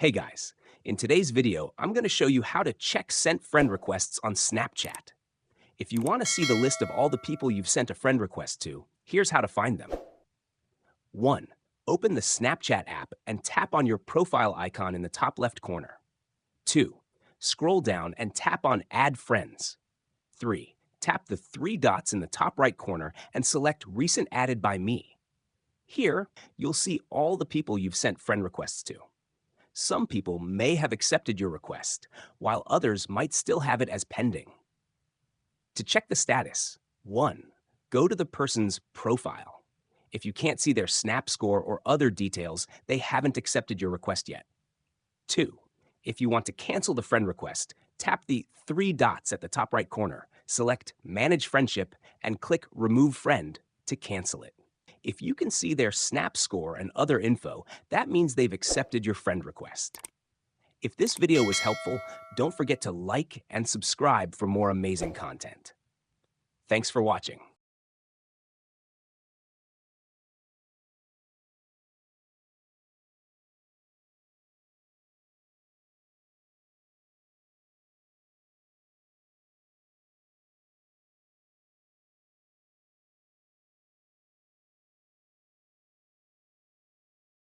Hey guys, in today's video, I'm going to show you how to check sent friend requests on Snapchat. If you want to see the list of all the people you've sent a friend request to, here's how to find them. 1. Open the Snapchat app and tap on your profile icon in the top left corner. 2. Scroll down and tap on Add Friends. 3. Tap the three dots in the top right corner and select Recent Added by Me. Here, you'll see all the people you've sent friend requests to. Some people may have accepted your request, while others might still have it as pending. To check the status, 1. Go to the person's profile. If you can't see their Snap score or other details, they haven't accepted your request yet. 2. If you want to cancel the friend request, tap the three dots at the top right corner, select Manage Friendship, and click Remove Friend to cancel it. If you can see their Snap score and other info, that means they've accepted your friend request. If this video was helpful, don't forget to like and subscribe for more amazing content. Thanks for watching.